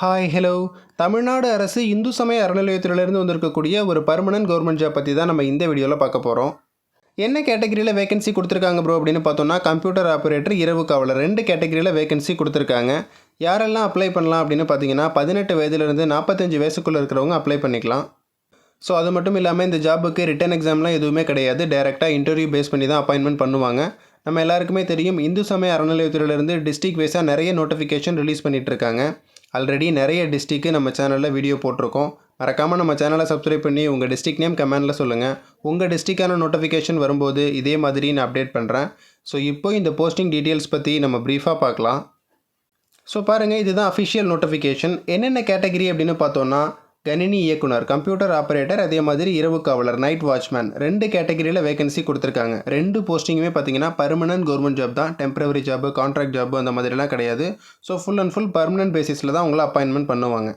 Hi hello Tamil Nadu அரசு இந்து சமய அறநிலையத்திலிருந்து வந்திருக்கக்கூடிய ஒரு பர்மனன்ட் கவர்மெண்ட் ஜாப் பற்றி தான் நம்ம இந்த வீடியோவில் பார்க்க போகிறோம். என்ன கேட்டகரியில் வேகன்சி கொடுத்துருக்காங்க ப்ரோ அப்படின்னு பார்த்தோம்னா கம்ப்யூட்டர் ஆப்ரேட்டர், இரவு காவலர் 2 கேட்டகரியில் வேகன்சி கொடுத்துருக்காங்க. யாரெல்லாம் அப்ளை பண்ணலாம் அப்படின்னு பார்த்தீங்கன்னா 18 வயதுலேருந்து 45 வயசுக்குள்ளே இருக்கிறவங்க அப்ளை பண்ணிக்கலாம். ஸோ அது மட்டும் இல்லாமல் இந்த ஜாபுக்கு ரிட்டன் எக்ஸாம்லாம் எதுவுமே கிடையாது. டைரெக்டாக இன்டர்வியூ பேஸ் பண்ணி தான் அப்பாயின்மெண்ட் பண்ணுவாங்க. நம்ம எல்லாருக்குமே தெரியும், இந்து சமய அறநிலையத்திலிருந்து டிஸ்ட்ரிக்ட் வைஸாக நிறைய நோட்டிஃபிகேஷன் ரிலீஸ் பண்ணிகிட்ருக்காங்க. ஆல்ரெடி நிறைய டிஸ்ட்ரிக்கு நம்ம சேனலில் வீடியோ போட்டிருக்கோம். மறக்காமல் நம்ம சேனலை சப்ஸ்கிரைப் பண்ணி உங்கள் டிஸ்ட்ரிக்ட் நேம் கமெண்டில் சொல்லுங்கள். உங்கள் டிஸ்ட்ரிக்டான நோட்டிஃபிகேஷன் வரும்போது இதே மாதிரி நான் அப்டேட் பண்ணுறேன். ஸோ இப்போ இந்த போஸ்டிங் டீட்டெயில்ஸ் பற்றி நம்ம ப்ரீஃபாக பார்க்கலாம். ஸோ பாருங்கள், இதுதான் அஃபிஷியல் நோட்டிஃபிகேஷன். என்னென்ன கேட்டகரி அப்படின்னு பார்த்தோன்னா கணினி இயக்குனர், கம்ப்யூட்டர் ஆப்ரேட்டர், அதே மாதிரி இரவு காவலர், நைட் வாட்ச்மேன் 2 கேட்டகரியில் வேகன்சி கொடுத்துருக்காங்க. 2 போஸ்டிங்குமே பார்த்தீங்கன்னா பர்மனன்ட் கவர்மெண்ட் ஜாப் தான். டெம்பரவரி ஜாப், கான்ட்ராக்ட் ஜாப் அந்த மாதிரிலாம் கிடையாது. So full and full permanent பேசிஸில் தான் உங்களை அப்பாயின்மெண்ட் பண்ணுவாங்க.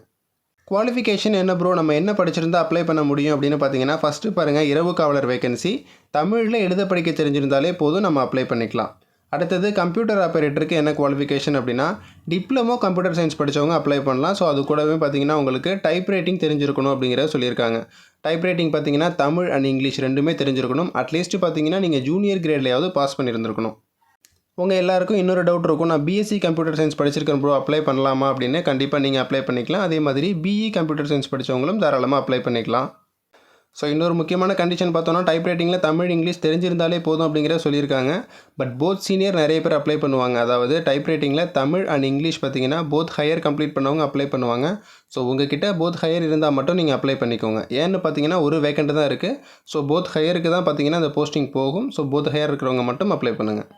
குவாலிஃபிகேஷன் என்ன ப்ரோ, நம்ம என்ன படிச்சிருந்தா அப்ளை பண்ண முடியும் அப்படின்னு பார்த்தீங்கன்னா ஃபஸ்ட்டு பாருங்கள், இரவு காவலர் வேகன்சி தமிழில் எழுத படிக்க தெரிஞ்சிருந்தாலே போதும், நம்ம அப்ளை பண்ணிக்கலாம். அடுத்தது கம்ப்யூட்டர் ஆப்ரேட்டருக்கு என்ன குவாலிஃபிகேஷன் அப்படின்னா டிப்ளமோ கம்ப்யூட்டர் சயின்ஸ் படித்தவங்க அப்ளை பண்ணலாம். ஸோ அது கூடவே பார்த்தீங்கன்னா உங்களுக்கு டைப் ரைட்டிங் தெரிஞ்சிருக்கணும் அப்படிங்கிறத சொல்லியிருக்காங்க. டைப் ரைட்டிங் பார்த்தீங்கன்னா தமிழ் அண்ட் இங்கிலீஷ் 2மே தெரிஞ்சிருக்கணும். அட்லீஸ்ட் பார்த்தீங்கன்னா நீங்கள் ஜூனியர் கிரேட்லையாவது பாஸ் பண்ணியிருந்திருக்கணும். உங்கள் எல்லாருக்கும் இன்னொரு டவுட் இருக்கும், நான் பிஎஸ்சி கம்ப்யூட்டர் சயின்ஸ் படிச்சிருக்கேன் ப்ரோ, அப்ளை பண்ணலாமா அப்படின்னு. கண்டிப்பாக நீங்கள் அப்ளை பண்ணிக்கலாம். அதே மாதிரி பிஇ கம்ப்யூட்டர் சயின்ஸ் படித்தவங்களும் தாராளமாக அப்ளை பண்ணிக்கலாம். ஸோ இன்னொரு முக்கியமான கண்டிஷன் பார்த்தோன்னா டைப் ரைட்டிங்கில் தமிழ் இங்கிலீஷ் தெரிஞ்சிருந்தாலே போதும் அப்படிங்கிற சொல்லியிருக்காங்க. பட் போத் சீனியர் நிறைய பேர் அப்ளை பண்ணுவாங்க. அதாவது டைப் ரைட்டிங்கில் தமிழ் அண்ட் இங்கிலீஷ் பார்த்தீங்கன்னா போத் ஹையர் கம்ப்ளீட் பண்ணவங்க அப்ளை பண்ணுவாங்க. ஸோ உங்ககிட்ட போத் ஹையர் இருந்தால் மட்டும் நீங்கள் அப்ளை பண்ணிக்கோங்க. ஏன்னு பார்த்தீங்கன்னா ஒரு வேக்கண்ட் தான் இருக்குது. ஸோ போத் ஹையருக்கு தான் பார்த்தீங்கன்னா அந்த போஸ்டிங் போகும். ஸோ போத் ஹையர் இருக்கிறவங்க மட்டும் அப்ளை பண்ணுங்கள்.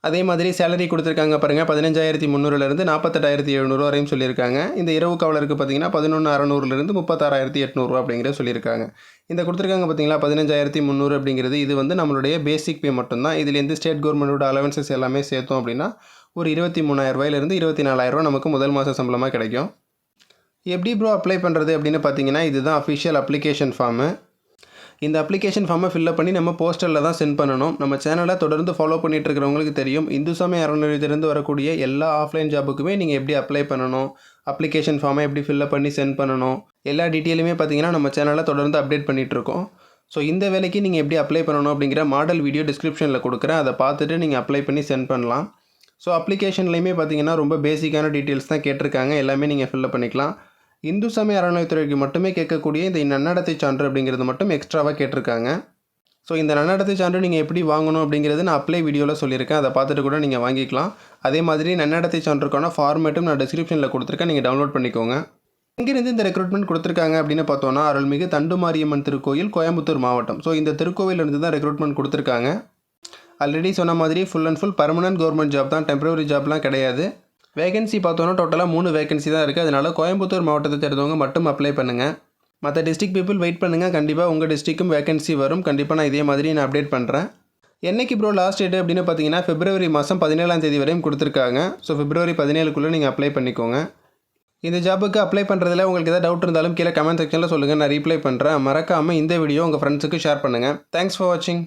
அதே மாதிரி சேலரி கொடுத்துருக்காங்க பாருங்கள், 15,300லேருந்து 48,700 வரையும் சொல்லியிருக்காங்க. இந்த இரவு காவலருக்கு பார்த்தீங்கன்னா 11,600லேருந்து 36,800 அப்படிங்கிற சொல்லியிருக்காங்க. இந்த கொடுத்துருக்காங்க பார்த்தீங்களா 15,300 அப்படிங்கிறது, இது வந்து நம்மளுடைய பேசிக் பே மட்டும்தான். இதுலேருந்து ஸ்டேட் கவர்மெண்ட்டோட அலவன்சஸ் எல்லாமே சேர்த்தோம் அப்படின்னா ஒரு 23,000 24,000 நமக்கு முதல் மாத சம்பளமாக கிடைக்கும். எப்படி ப்ரோ அப்ளை பண்ணுறது அப்படின்னு பார்த்தீங்கன்னா இதுதான் அஃபிஷியல் அப்ளிகேஷன் ஃபார்மு. இந்த அப்ளிகேஷன் ஃபார்மை ஃபில்அப் பண்ணி நம்ம போஸ்டரில் தான் சென்ட் பண்ணணும். நம்ம சேனலை தொடர்ந்து ஃபாலோ பண்ணிட்டு இருக்கிறவங்களுக்கு தெரியும், இந்து சமய அறநிலையத்திலிருந்து வரக்கூடிய எல்லா ஆஃப்லைன் ஜாபுக்குமே நீங்கள் எப்படி அப்ளை பண்ணணும், அப்ளிகேஷன் ஃபார்மை எப்படி ஃபில்அப் பண்ணி சென்ட் பண்ணணும், எல்லா டீட்டெயிலுமே பார்த்தீங்கன்னா நம்ம சேனலில் தொடர்ந்து அப்டேட் பண்ணிகிட்ருக்கோம். ஸோ இந்த வேலைக்கு நீங்கள் எப்படி அப்ளை பண்ணணும் அப்படிங்கிற மாடல் வீடியோ டிஸ்கிரிப்ஷனில் கொடுக்குறேன். அதை பார்த்துட்டு நீங்கள் அப்ளை பண்ணி சென்ட் பண்ணலாம். ஸோ அப்ளிகேஷன்லேயுமே பார்த்தீங்கன்னா ரொம்ப பேசிக்கான டீட்டெயில்ஸ் தான் கேட்டிருக்காங்க. எல்லாமே நீங்கள் ஃபில்அப் பண்ணிக்கலாம். இந்து சமய அறநிலையத்துறைக்கு மட்டுமே கேட்கக்கூடிய இந்த நன்னடத்தை சான்று அப்படிங்கிறது மட்டும் எக்ஸ்ட்ராவாக கேட்டிருக்காங்க. ஸோ இந்த நன்னடத்தை சான்று நீங்கள் எப்படி வாங்கணும் அப்படிங்கிறது நான் அப்ளை வீடியோவில் சொல்லியிருக்கேன். அதை பார்த்துட்டு கூட நீங்கள் வாங்கிக்கலாம். அதே மாதிரி நன்னடத்தை சான்றுக்கான ஃபார்மேட்டும் நான் டிஸ்கிரிப்ஷனில் கொடுத்துருக்கேன், நீங்கள் டவுன்லோட் பண்ணிக்கோங்க. எங்கேருந்து இந்த ரெக்ரூட்மெண்ட் கொடுத்துருக்காங்க அப்படின்னு பார்த்தோன்னா அருள்மிகு தண்டுமாரியம்மன் திருக்கோயில், கோயம்புத்தூர் மாவட்டம். ஸோ இந்த திருக்கோவிலிருந்து தான் ரெக்ரூட்மெண்ட் கொடுத்துருக்காங்க. ஆல்ரெடி சொன்ன மாதிரி full and full permanent government job தான், டெம்பரவரி ஜாப்லாம் கிடையாது. வேகன்சி பார்த்தோன்னா டோட்டலாக 3 வேகன்சி தான் இருக்குது. அதனால் கோயம்புத்தூர் மாவட்டத்தை சேர்ந்தவங்க மட்டும் அப்ளை பண்ணுங்கள். மற்ற டிஸ்ட்ரிக்ட் பீப்புள் வெயிட் பண்ணுங்கள். கண்டிப்பாக உங்கள் டிஸ்ட்ரிக்கும் வேகன்சி வரும். கண்டிப்பாக நான் இதே மாதிரி நான் அப்டேட் பண்ணுறேன். என்னைக்கு ப்ரோ லாஸ்ட் டேட் அப்படின்னு பார்த்தீங்கன்னா பிப்ரவரி மாதம் 17ஆம் தேதி வரையும் கொடுத்துருக்காங்க. ஸோ பிப்ரவரி 17க்குள்ளே நீங்கள் அப்ளை பண்ணிக்கோங்க. இந்த ஜாபுக்கு அப்ளை பண்ணுறதுல உங்களுக்கு எதாவது டவுட் இருந்தாலும் கீழே கமெண்ட் செக்ஷனில் சொல்லுங்கள், நான் ரீப்ளை பண்ணுறேன். மறக்காமல் இந்த வீடியோ உங்கள் ஃப்ரெண்ட்ஸுக்கு ஷேர் பண்ணுங்கள். தேங்க்ஸ் ஃபார் வாட்சிங்.